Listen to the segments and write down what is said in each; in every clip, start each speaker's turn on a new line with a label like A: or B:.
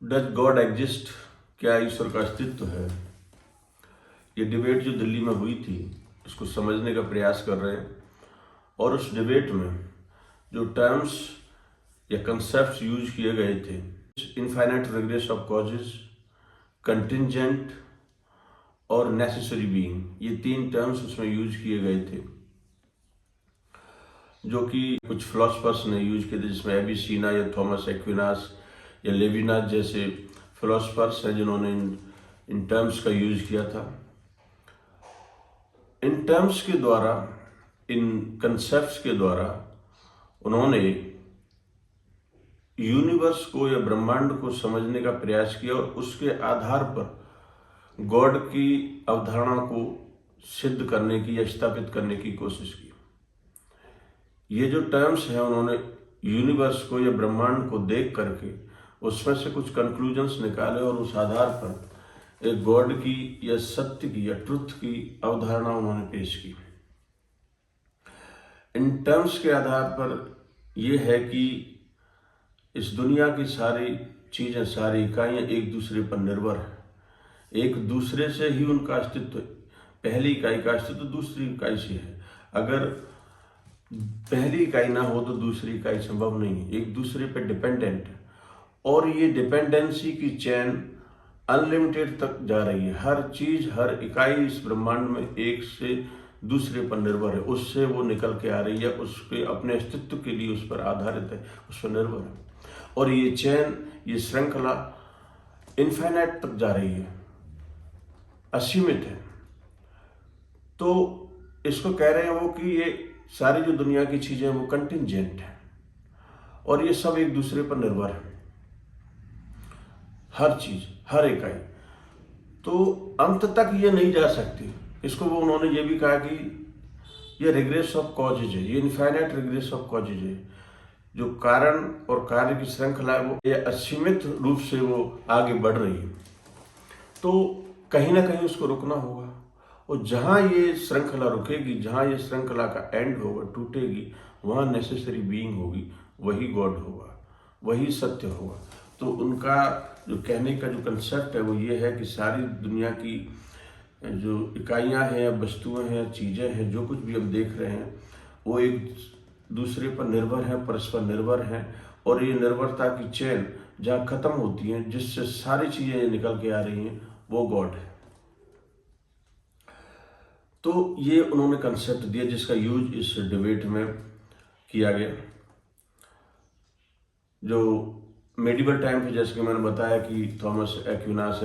A: Does God exist, क्या ईश्वर का अस्तित्व है? ये डिबेट जो दिल्ली में हुई थी इसको समझने का प्रयास कर रहे हैं। और उस डिबेट में जो टर्म्स या कंसेप्ट्स यूज किए गए थे, infinite regress of causes, contingent और नेसेसरी बीइंग, ये 3 टर्म्स उसमें यूज किए गए थे जो कि कुछ फिलोसफर्स ने यूज किए थे, जिसमें एबिसीना या थॉमस एक्विनास या लेविनास जैसे फिलोसफर्स हैं जिन्होंने इन टर्म्स का यूज किया था। इन टर्म्स के द्वारा, इन कंसेप्ट्स के द्वारा उन्होंने यूनिवर्स को या ब्रह्मांड को समझने का प्रयास किया और उसके आधार पर गॉड की अवधारणा को सिद्ध करने की या स्थापित करने की कोशिश की। ये जो टर्म्स हैं उन्होंने यूनिवर्स को या ब्रह्मांड को देख करके उसमें से कुछ कंक्लूजन्स निकाले और उस आधार पर एक गॉड की या सत्य की या ट्रुथ की अवधारणा उन्होंने पेश की। इन टर्म्स के आधार पर यह है कि इस दुनिया की सारी चीजें, सारी इकाइयां एक दूसरे पर निर्भर है। एक दूसरे से ही उनका अस्तित्व, पहली इकाई का अस्तित्व दूसरी इकाई से है। अगर पहली इकाई ना हो तो दूसरी इकाई संभव नहीं है, एक दूसरे पर डिपेंडेंट है। और ये डिपेंडेंसी की चेन अनलिमिटेड तक जा रही है। हर चीज, हर इकाई इस ब्रह्मांड में एक से दूसरे पर निर्भर है, उससे वो निकल के आ रही है, उसके अपने अस्तित्व के लिए उस पर आधारित है, उस पर निर्भर है। और ये चेन, ये श्रृंखला इनफाइनाइट तक जा रही है, असीमित है। तो इसको कह रहे हैं वो कि ये सारी जो दुनिया की चीजें वो कंटिंजेंट है और ये सब एक दूसरे पर निर्भर है, हर चीज, हर इकाई। तो अंत तक ये नहीं जा सकती। इसको वो उन्होंने ये भी कहा कि ये रिग्रेस ऑफ कॉजेज है, ये इनफाइनाइट रिग्रेस ऑफ कॉजेज है। जो कारण और कार्य की श्रृंखला है वो ये असीमित रूप से वो आगे बढ़ रही है। तो कहीं ना कहीं उसको रुकना होगा। और जहां ये श्रृंखला रुकेगी, जहां ये श्रृंखला का एंड होगा, टूटेगी, वहां नेसेसरी बीइंग होगी, वही गॉड होगा, वही सत्य होगा। तो उनका जो कहने का जो कंसेप्ट है वो ये है कि सारी दुनिया की जो इकाइयां हैं, वस्तुएं हैं, चीजें हैं, जो कुछ भी हम देख रहे हैं वो एक दूसरे पर निर्भर है, परस्पर निर्भर है। और ये निर्भरता की चेन जहाँ खत्म होती है, जिससे सारी चीजें निकल के आ रही हैं, वो गॉड है। तो ये उन्होंने कंसेप्ट दिया जिसका यूज इस डिबेट में किया गया। जो मेडिवल टाइम पे, जैसे कि मैंने बताया कि थॉमस एक्विनास,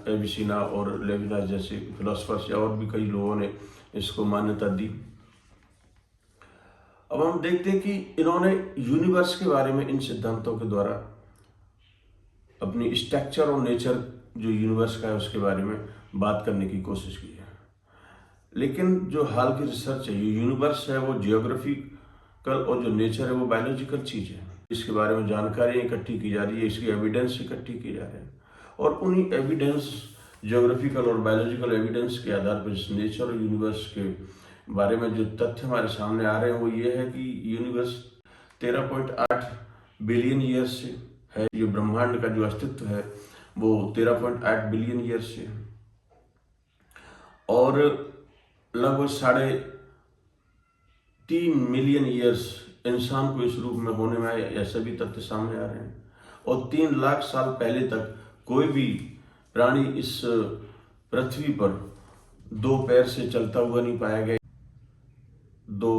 A: एबिसीना और लेविनास जैसे फिलोसफर्स या और भी कई लोगों ने इसको मान्यता दी। अब हम देखते हैं कि इन्होंने यूनिवर्स के बारे में इन सिद्धांतों के द्वारा अपनी स्ट्रक्चर और नेचर जो यूनिवर्स का है उसके बारे में बात करने की कोशिश की है। लेकिन जो हाल की रिसर्च है, ये यूनिवर्स है वो जियोग्राफिकल और जो नेचर है वो बायोलॉजिकल चीज है। इसके बारे में जानकारी इकट्ठी की जा रही है, इसकी एविडेंस इकट्ठी की जा रही है। और उन्हीं एविडेंस, जियोग्राफिकल और बायोलॉजिकल एविडेंस के आधार पर इस नेचर और यूनिवर्स के बारे में जो तथ्य हमारे सामने आ रहे हैं वो ये है कि यूनिवर्स 13.8 बिलियन ईयर्स से है। ये ब्रह्मांड का जो अस्तित्व है वो 13.8 बिलियन ईयर्स से है। और लगभग 3.5 मिलियन ईयर्स इंसान को इस रूप में होने में आए, ऐसे भी तथ्य सामने आ रहे हैं। और 3 लाख साल पहले तक कोई भी प्राणी इस पृथ्वी पर 2 पैर से चलता हुआ नहीं पाया गया। 2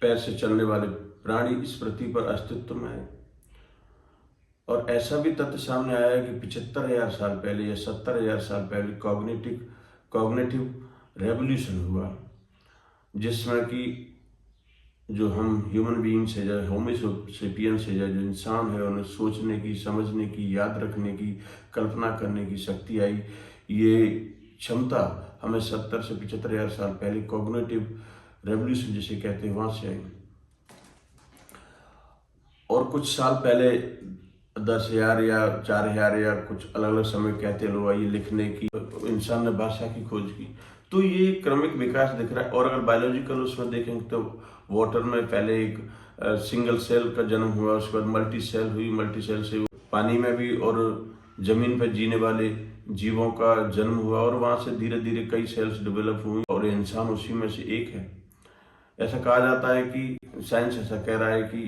A: पैर से चलने वाले प्राणी इस पृथ्वी पर अस्तित्व में है। और ऐसा भी तथ्य सामने आया है कि 75,000 साल पहले या 70,000 साल पहले कॉग्निटिव रेवोल्यूशन हुआ, जिसमें कि जो हम ह्यूमन बीइंग्स है, जो होमो सेपियंस है, जो इंसान है, उन्हें सोचने की, समझने की, याद रखने की, कल्पना करने की शक्ति आई। ये क्षमता हमें 70 से 75,000 साल पहले कॉग्निटिव रेवोल्यूशन जिसे कहते हैं वहां से आई। और कुछ साल पहले 10,000 या 4,000 या कुछ अलग अलग समय कहते लोग ये लिखने की, इंसान ने भाषा की खोज की। तो ये क्रमिक विकास दिख रहा है। और अगर बायोलॉजिकल उसमें देखेंगे तो वाटर में पहले एक सिंगल सेल का जन्म हुआ, उसके बाद मल्टी सेल हुई, मल्टी सेल से पानी में भी और जमीन पर जीने वाले जीवों का जन्म हुआ और वहाँ से धीरे धीरे कई सेल्स डेवलप हुए और इंसान उसी में से एक है। ऐसा कहा जाता है कि साइंस ऐसा कह रहा है कि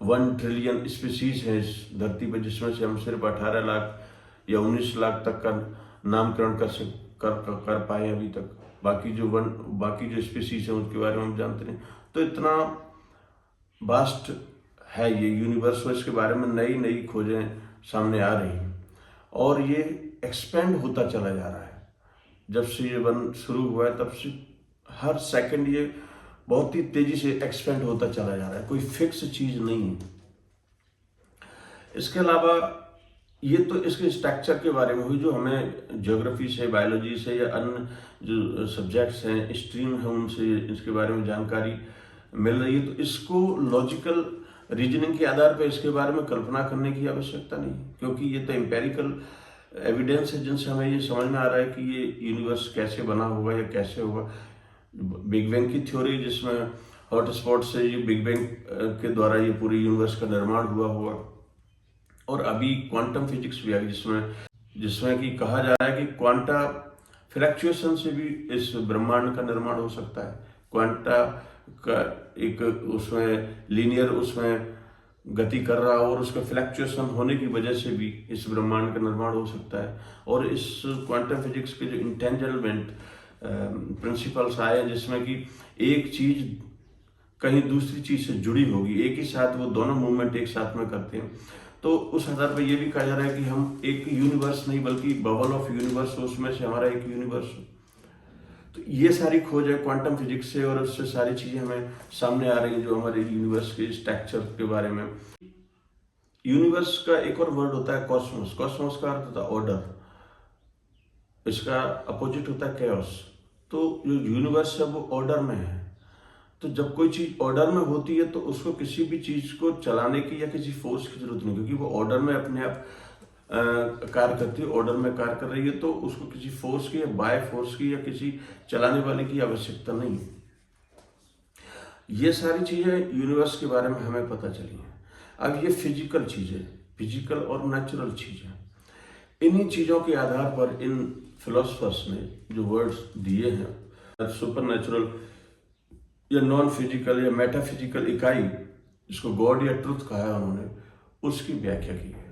A: 1 ट्रिलियन स्पीसीज है इस धरती पर, जिसमें से हम सिर्फ 18 लाख या 19 लाख तक का नामकरण कर पाए अभी तक। बाकी जो स्पीसीज है उसके बारे में हम जानते नहीं। तो इतना वास्ट है ये यूनिवर्स, इसके बारे में नई नई खोजें सामने आ रही हैं और ये एक्सपेंड होता चला जा रहा है। जब से ये वन शुरू हुआ है तब से हर सेकंड ये बहुत ही तेजी से एक्सपेंड होता चला जा रहा है, कोई फिक्स चीज नहीं है। इसके अलावा ये तो इसके स्ट्रक्चर के बारे में हुई, जो हमें ज्योग्राफी से, बायोलॉजी से या अन्य जो सब्जेक्ट्स हैं, स्ट्रीम है, उनसे इसके बारे में जानकारी मिल रही है। तो इसको लॉजिकल रीजनिंग के आधार पर इसके बारे में कल्पना करने की आवश्यकता नहीं, क्योंकि ये तो एम्पेरिकल एविडेंस है जिनसे हमें ये समझ में आ रहा है कि ये यूनिवर्स कैसे बना होगा या कैसे होगा। बिग बैंग की थ्योरी, जिसमें हॉटस्पॉट से ये बिग बैंग के द्वारा ये पूरे यूनिवर्स का निर्माण हुआ होगा, और अभी क्वांटम फिजिक्स भी आ गई जिसमें कि कहा जा रहा है कि क्वांटा फ्लक्चुएशन से भी इस ब्रह्मांड का निर्माण हो सकता है। क्वांटा का एक उसमें लीनियर उसमें गति कर रहा हो और उसका फ्लक्चुएशन होने की वजह से भी इस ब्रह्मांड का निर्माण हो सकता है। और इस क्वांटम फिजिक्स के जो इंटेंजलमेंट प्रिंसिपल्स आए हैं, जिसमें कि एक चीज कहीं दूसरी चीज से जुड़ी होगी, एक ही साथ वो दोनों मूवमेंट एक साथ में करते हैं। तो उस आधार पर यह भी कहा जा रहा है कि हम एक यूनिवर्स नहीं बल्कि बबल ऑफ यूनिवर्स, उसमें से हमारा एक यूनिवर्स हो। तो ये सारी खोज है क्वांटम फिजिक्स से, और उससे सारी चीजें हमें सामने आ रही हैं जो हमारे यूनिवर्स के स्ट्रक्चर के बारे में। यूनिवर्स का एक और वर्ड होता है कॉस्मोस। कॉस्मोस का अर्थ होता है ऑर्डर, इसका अपोजिट होता है कैओस। तो जो यूनिवर्स है वो ऑर्डर में है। तो जब कोई चीज ऑर्डर में होती है तो उसको किसी भी चीज को चलाने की या किसी फोर्स की जरूरत नहीं, क्योंकि वो ऑर्डर में अपने आप कार्य करती है, ऑर्डर में कार्य कर रही है। तो उसको किसी फोर्स की या बाय फोर्स की या किसी चलाने वाले की आवश्यकता नहीं है। ये सारी चीजें यूनिवर्स के बारे में हमें पता चली हैं। अब ये फिजिकल चीजें, फिजिकल और नेचुरल चीजें, इन्हीं चीजों के आधार पर इन फिलोसफर्स ने जो वर्ड्स दिए हैं, सुपर नेचुरल या नॉन फिजिकल या मेटाफिजिकल इकाई, जिसको गॉड या ट्रुथ कहा है उन्होंने, उसकी व्याख्या की है।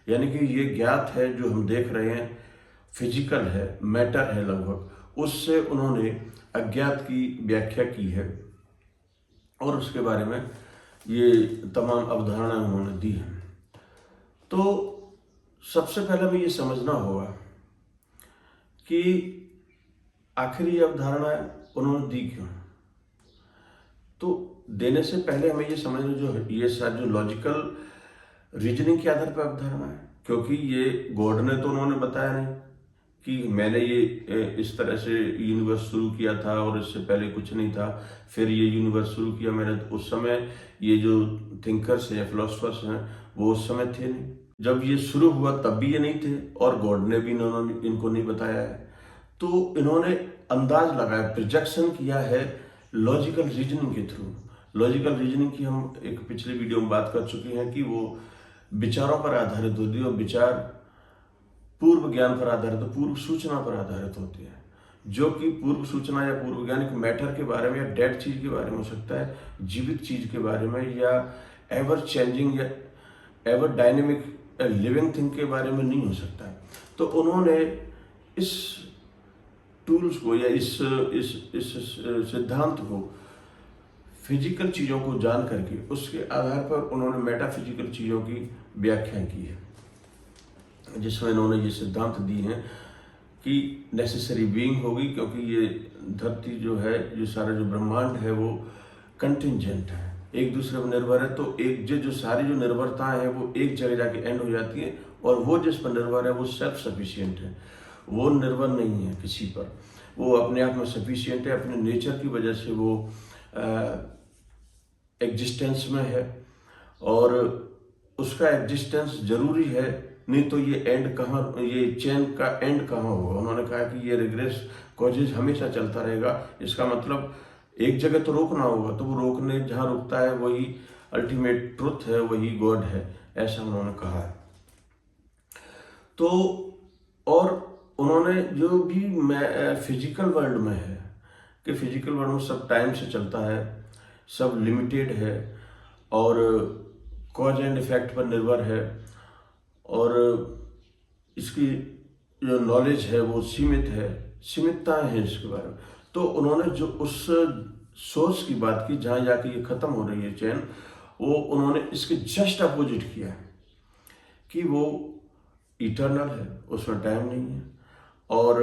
A: यानी कि ये ज्ञात है जो हम देख रहे हैं, फिजिकल है, मैटर है लगभग, उससे उन्होंने अज्ञात की व्याख्या की है और उसके बारे में ये तमाम अवधारणा उन्होंने दी है। तो सबसे पहले हमें ये समझना होगा कि आखिर ये अवधारणा उन्होंने दी क्यों। तो देने से पहले हमें ये समझना जो लॉजिकल रीजनिंग के आधार पर अवधारणा है, क्योंकि ये गॉड ने तो उन्होंने बताया नहीं कि मैंने ये इस तरह से यूनिवर्स शुरू किया था और इससे पहले कुछ नहीं था, फिर ये यूनिवर्स शुरू किया मैंने। उस समय ये जो थिंकर्स हैं या फिलोसफर्स हैं वो उस समय थे नहीं, जब ये शुरू हुआ तब भी ये नहीं थे, और गॉड ने भी इनको नहीं बताया है। तो इन्होंने अंदाज लगाया, प्रोजेक्शन किया है लॉजिकल रीजनिंग के थ्रू। लॉजिकल रीजनिंग की हम एक पिछले वीडियो में बात कर चुके हैं कि वो विचारों पर आधारित होती है, और विचार पूर्व ज्ञान पर आधारित, पूर्व सूचना पर आधारित होती है, जो कि पूर्व सूचना या पूर्व ज्ञान एक मैटर के बारे में या डेड चीज के बारे में हो सकता है, जीवित चीज के बारे में, या एवर चेंजिंग या एवर डायनेमिक लिविंग थिंग के बारे में नहीं हो सकता है। तो उन्होंने इस टूल्स को या इस सिद्धांत को, फिजिकल चीजों को जान करके उसके आधार पर उन्होंने मेटाफिजिकल चीजों की व्याख्या की है, जिसमें इन्होंने ये सिद्धांत दी हैं कि नेसेसरी बीइंग होगी, क्योंकि ये धरती जो है, जो सारा जो ब्रह्मांड है वो कंटिंजेंट है, एक दूसरे पर निर्भर है। तो एक जो सारी जो निर्भरताएं हैं वो एक जगह जाके एंड हो जाती है, और वो जिस पर निर्भर है वो सेल्फ सफिशिएंट है, वो निर्भर नहीं है किसी पर, वो अपने आप में सफिशिएंट है, अपने नेचर की वजह से वो एग्जिस्टेंस में है, और उसका एग्जिस्टेंस जरूरी है, नहीं तो ये एंड कहाँ, ये चेन का एंड कहाँ होगा। उन्होंने कहा कि ये रिग्रेस कॉजेज हमेशा चलता रहेगा, इसका मतलब एक जगह तो रोकना होगा, तो वो रोकने जहाँ रुकता है वही अल्टीमेट ट्रुथ है, वही गॉड है, ऐसा उन्होंने कहा है। तो और उन्होंने जो भी फिजिकल वर्ल्ड में है कि फिजिकल वर्ल्ड में सब टाइम से चलता है, सब लिमिटेड है और कॉज एंड इफेक्ट पर निर्भर है और इसकी जो नॉलेज है वो सीमित है, सीमितताएं हैं इसके बारे में। तो उन्होंने जो उस सोर्स की बात की जहाँ जाके ये खत्म हो रही है चेन, वो उन्होंने इसके जस्ट अपोजिट किया कि वो इटर्नल है, उसमें टाइम नहीं है और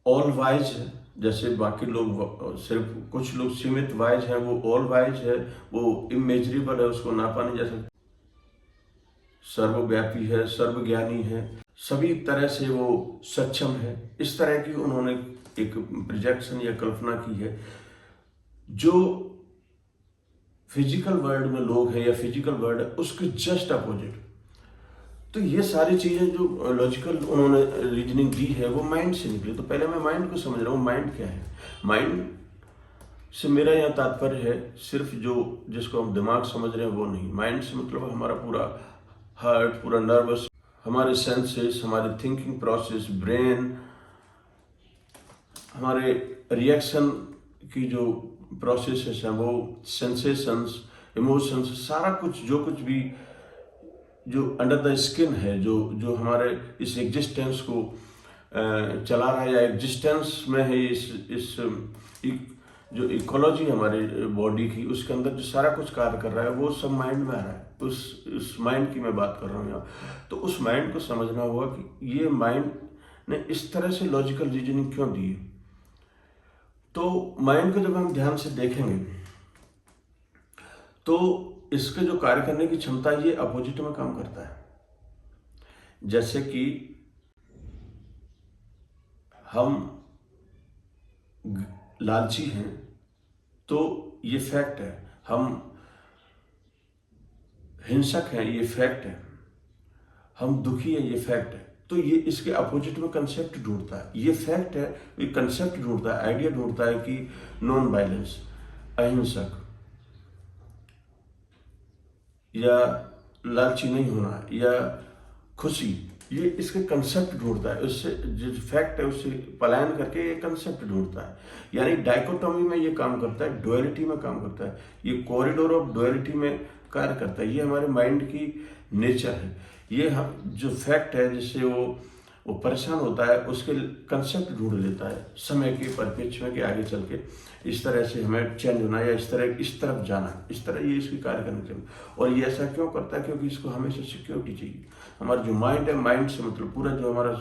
A: ऑल वाइज है। जैसे बाकी लोग सिर्फ कुछ लोग सीमित वाइज है, वो ऑल वाइज है, वो इमेजरेबल है, उसको नापा नहीं जा सकता, सर्वव्यापी है, सर्वज्ञानी है, सभी तरह से वो सक्षम है। इस तरह की उन्होंने एक प्रोजेक्शन या कल्पना की है। जो फिजिकल वर्ल्ड में लोग हैं या फिजिकल वर्ल्ड है उसके जस्ट अपोजिट। तो ये सारी चीजें जो लॉजिकल उन्होंने रीजनिंग दी है वो माइंड से निकली। तो पहले मैं माइंड को समझ रहा हूँ, माइंड क्या है। माइंड से मेरा यहाँ तात्पर्य है सिर्फ जो जिसको हम दिमाग समझ रहे हैं वो नहीं। माइंड से मतलब हमारा पूरा हार्ट, पूरा नर्वस, हमारे सेंसेस, हमारे थिंकिंग प्रोसेस, ब्रेन, हमारे रिएक्शन की जो प्रोसेसेस हैं वो, सेंसेशंस, इमोशंस, सारा कुछ जो कुछ भी जो अंडर द स्किन है, जो जो हमारे इस एग्जिस्टेंस को चला रहा है या एग्जिस्टेंस में है, जो इकोलॉजी हमारे बॉडी की, उसके अंदर जो सारा कुछ कार्य कर रहा है वो सब माइंड में आ रहा है। उस माइंड की मैं बात कर रहा हूँ यहाँ। तो उस माइंड को समझना होगा कि ये माइंड ने इस तरह से लॉजिकल रीजनिंग क्यों दी है। तो माइंड को जब हम ध्यान से देखेंगे तो इसके जो कार्य करने की क्षमता ये अपोजिट में काम करता है। जैसे कि हम लालची हैं तो ये फैक्ट है, हम हिंसक हैं ये फैक्ट है, हम दुखी हैं ये फैक्ट है। तो ये इसके अपोजिट में कंसेप्ट ढूंढता है, ये फैक्ट है, ये कंसेप्ट ढूंढता है, आइडिया ढूंढता है कि नॉन वायलेंस, अहिंसक या लालची नहीं होना या खुशी, ये इसके कंसेप्ट ढूंढता है। उससे जो फैक्ट है उससे पलायन करके ये कंसेप्ट ढूंढता है। यानी डाइकोटोमी में ये काम करता है, डुअलिटी में काम करता है, ये कॉरिडोर ऑफ डुअलिटी में कार्य करता है। ये हमारे माइंड की नेचर है। ये हम जो फैक्ट है जिससे वो परेशान होता है उसके कंसेप्ट ढूंढ लेता है समय के परिप्रेक्ष्य में कि आगे चल के इस तरह से हमें चेंज होना या इस तरफ जाना, इस तरह ये इसकी कार्य करने चाहिए। और ये ऐसा क्यों करता है? क्योंकि इसको हमेशा सिक्योरिटी चाहिए। हमारा जो माइंड है, माइंड से मतलब पूरा जो हमारा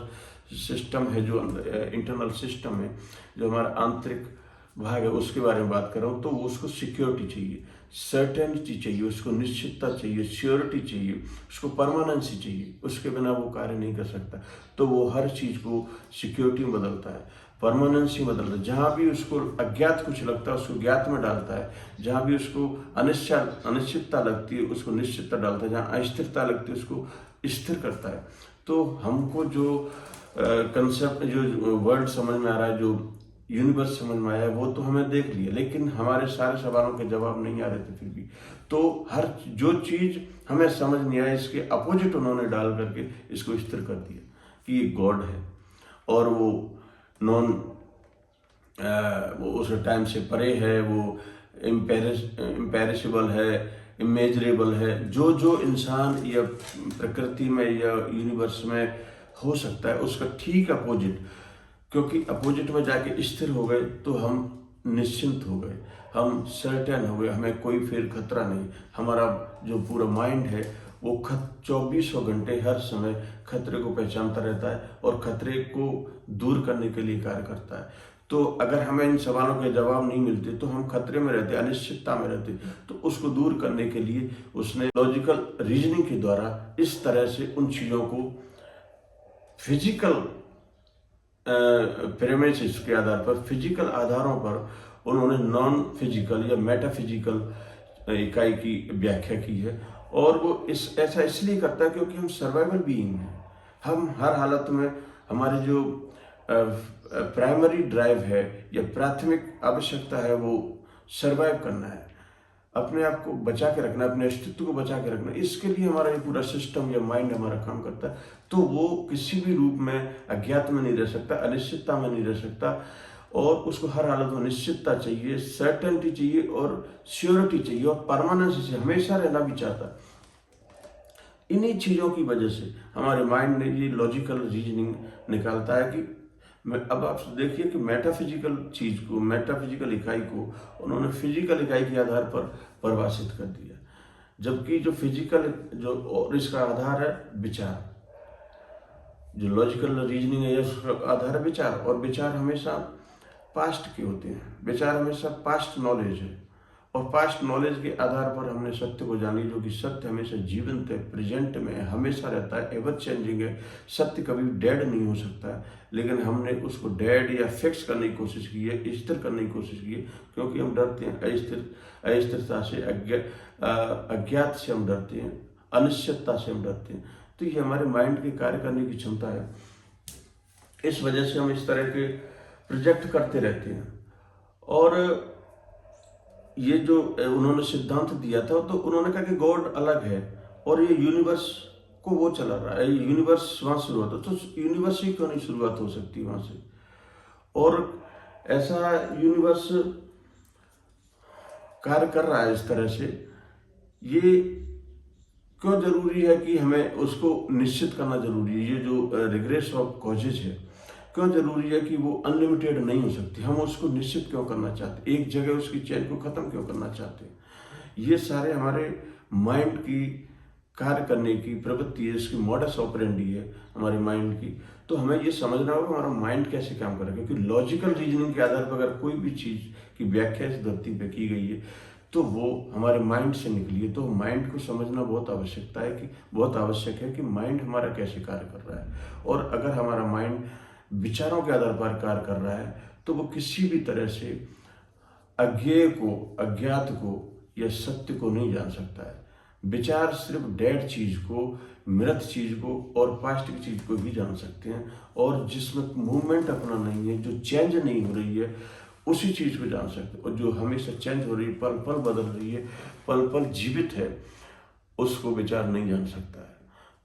A: सिस्टम है, जो इंटरनल सिस्टम है, जो हमारा आंतरिक भाग है, उसके बारे में बात कर रहा हूँ। तो उसको सिक्योरिटी चाहिए, सर्टेनिटी चाहिए, उसको निश्चितता चाहिए, श्योरिटी चाहिए, उसको परमानेंसी चाहिए। उसके बिना वो कार्य नहीं कर सकता। तो वो हर चीज़ को सिक्योरिटी में बदलता है, परमानेंसी में बदलता है। जहाँ भी उसको अज्ञात कुछ लगता है उसको ज्ञात में डालता है, जहाँ भी उसको अनिश्चितता लगती है उसको निश्चितता डालता है, जहाँ अस्थिरता लगती है उसको स्थिर करता है। तो हमको जो कंसेप्ट, जो वर्ड समझ में आ रहा है, जो यूनिवर्स समझ में आया, वो तो हमें देख लिया, लेकिन हमारे सारे सवालों के जवाब नहीं आ रहे थे फिर भी। तो हर जो चीज़ हमें समझ नहीं आया इसके अपोजिट उन्होंने डाल करके इसको स्थिर कर दिया कि ये गॉड है और वो वो उस टाइम से परे है, वो इम्पेरिशेबल है, इमेजरेबल है। जो जो इंसान या प्रकृति में या यूनिवर्स में हो सकता है उसका ठीक अपोजिट, क्योंकि अपोजिट में जाके स्थिर हो गए तो हम निश्चिंत हो गए, हम सर्टेन हो गए, हमें कोई फिर खतरा नहीं। हमारा जो पूरा माइंड है वो 2400 घंटे हर समय खतरे को पहचानता रहता है और खतरे को दूर करने के लिए कार्य करता है। तो अगर हमें इन सवालों के जवाब नहीं मिलते तो हम खतरे में रहते, अनिश्चितता में रहते। तो उसको दूर करने के लिए उसने लॉजिकल रीजनिंग के द्वारा इस तरह से उन चीज़ों को फिजिकल प्रेमिसेस के आधार पर, फिजिकल आधारों पर उन्होंने नॉन फिजिकल या मेटाफिजिकल इकाई की व्याख्या की है। और वो ऐसा इसलिए करता है क्योंकि हम सर्वाइवल बीइंग हैं। हम हर हालत में, हमारी जो प्राइमरी ड्राइव है या प्राथमिक आवश्यकता है वो सर्वाइव करना है, अपने आप को बचा के रखना, अपने अस्तित्व को बचा के रखना, इसके लिए हमारा ये पूरा सिस्टम या माइंड हमारा काम करता है। तो वो किसी भी रूप में अज्ञात में नहीं रह सकता, अनिश्चितता में नहीं रह सकता, और उसको हर हालत में निश्चितता चाहिए, सर्टेनिटी चाहिए और श्योरिटी चाहिए, और परमानेंस से हमेशा रहना भी चाहता है। इन्हीं चीज़ों की वजह से हमारे माइंड ने ये लॉजिकल रीजनिंग निकालता है कि अब आप देखिए कि मेटाफिजिकल चीज को, मेटाफिजिकल इकाई को उन्होंने फिजिकल इकाई के आधार पर परिभाषित कर दिया, जबकि जो फिजिकल जो और इसका आधार है विचार, जो लॉजिकल रीजनिंग है उसका आधार है विचार, और विचार हमेशा पास्ट के होते हैं, विचार हमेशा पास्ट नॉलेज है, और पास्ट नॉलेज के आधार पर हमने सत्य को जान लिया, जो कि सत्य हमेशा जीवंत है, प्रेजेंट में है, हमेशा रहता है, एवर चेंजिंग है। सत्य कभी डेड नहीं हो सकता है, लेकिन हमने उसको डेड या फिक्स करने की कोशिश की है, स्थिर करने की कोशिश की है, क्योंकि हम डरते हैं अस्थिरता से, अज्ञात से हम डरते हैं, अनिश्चितता से हम डरते हैं। तो ये हमारे माइंड के कार्य करने की क्षमता है। इस वजह से हम इस तरह के प्रोजेक्ट करते रहते हैं। और ये जो उन्होंने सिद्धांत दिया था, तो उन्होंने कहा कि गॉड अलग है और ये यूनिवर्स को वो चला रहा है, यूनिवर्स वहाँ शुरू होता, तो यूनिवर्स ही क्यों नहीं शुरुआत हो सकती वहाँ से, और ऐसा यूनिवर्स कार्य कर रहा है इस तरह से, ये क्यों जरूरी है कि हमें उसको निश्चित करना जरूरी है। ये जो रिग्रेस ऑफ कॉजेज है, क्यों जरूरी है कि वो अनलिमिटेड नहीं हो सकती, हम उसको निश्चित क्यों करना चाहते, एक जगह उसकी चेन को खत्म क्यों करना चाहते हैं। ये सारे हमारे माइंड की कार्य करने की प्रवृत्ति है, इसकी मॉडस ऑपरेंडी है हमारे माइंड की। तो हमें ये समझना होगा हमारा माइंड कैसे काम कर रहा है, क्योंकि लॉजिकल रीजनिंग के आधार पर अगर कोई भी चीज़ की व्याख्या इस धरती पर की गई है तो वो हमारे माइंड से निकली है। तो माइंड को समझना बहुत आवश्यक है कि माइंड हमारा कैसे कार्य कर रहा है, और अगर हमारा माइंड विचारों के आधार पर कार्य कर रहा है तो वो किसी भी तरह से अज्ञेय को, अज्ञात को या सत्य को नहीं जान सकता है। विचार सिर्फ डेड चीज को, मृत चीज को और पास्ट की चीज को भी जान सकते हैं, और जिसमें मूवमेंट अपना नहीं है, जो चेंज नहीं हो रही है, उसी चीज को जान सकते हैं। और जो हमेशा चेंज हो रही है, पल पल बदल रही है, पल पल जीवित है, उसको विचार नहीं जान सकता है।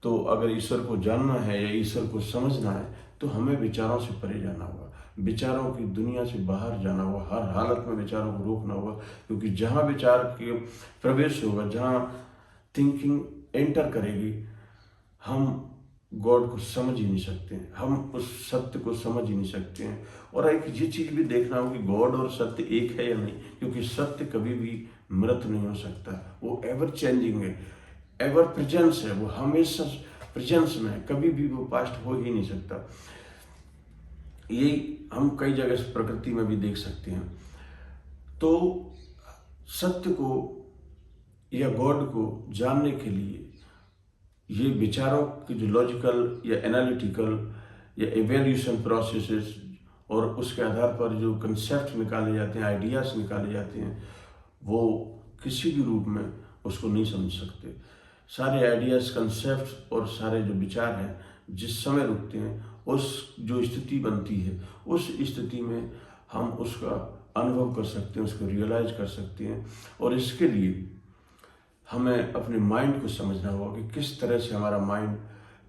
A: तो अगर ईश्वर को जानना है या ईश्वर को समझना है तो हमें विचारों से परे जाना होगा, विचारों की दुनिया से बाहर जाना होगा, हर हालत में विचारों को रोकना होगा, क्योंकि जहाँ विचार के प्रवेश होगा, जहाँ थिंकिंग एंटर करेगी, हम गॉड को समझ ही नहीं सकते हैं, हम उस सत्य को समझ ही नहीं सकते हैं। और एक ये चीज भी देखना होगा कि गॉड और सत्य एक है या नहीं, क्योंकि सत्य कभी भी मृत नहीं हो सकता, वो एवर चेंजिंग है, एवर प्रेजेंस है, वो हमेशा प्रेजेंस में, कभी भी वो पास्ट हो ही नहीं सकता। यही हम कई जगह प्रकृति में भी देख सकते हैं। तो सत्य को या गॉड को जानने के लिए ये विचारों की जो लॉजिकल या एनालिटिकल या एवेल्यूशन प्रोसेसेस, और उसके आधार पर जो कंसेप्ट निकाले जाते हैं, आइडियाज निकाले जाते हैं, वो किसी भी रूप में उसको नहीं समझ सकते। सारे आइडियाज, कंसेप्ट और सारे जो विचार हैं, जिस समय रुकते हैं, उस जो स्थिति बनती है, उस स्थिति में हम उसका अनुभव कर सकते हैं, उसको रियलाइज कर सकते हैं। और इसके लिए हमें अपने माइंड को समझना होगा कि किस तरह से हमारा माइंड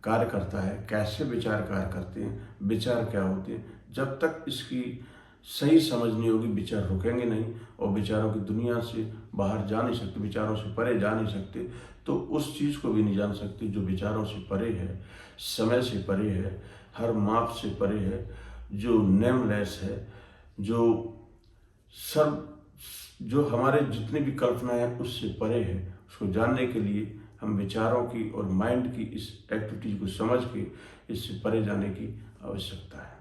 A: कार्य करता है, कैसे विचार कार्य करते हैं, विचार क्या होते हैं। जब तक इसकी सही समझ नहीं होगी, विचार रुकेंगे नहीं, और विचारों की दुनिया से बाहर जा नहीं सकते, विचारों से परे जा नहीं सकते, तो उस चीज़ को भी नहीं जान सकते जो विचारों से परे है, समय से परे है, हर माप से परे है, जो नेमलेस है, जो हमारे जितनी भी कल्पना है उससे परे है। उसको जानने के लिए हम विचारों की और माइंड की इस एक्टिविटीज को समझ के इससे परे जाने की आवश्यकता है।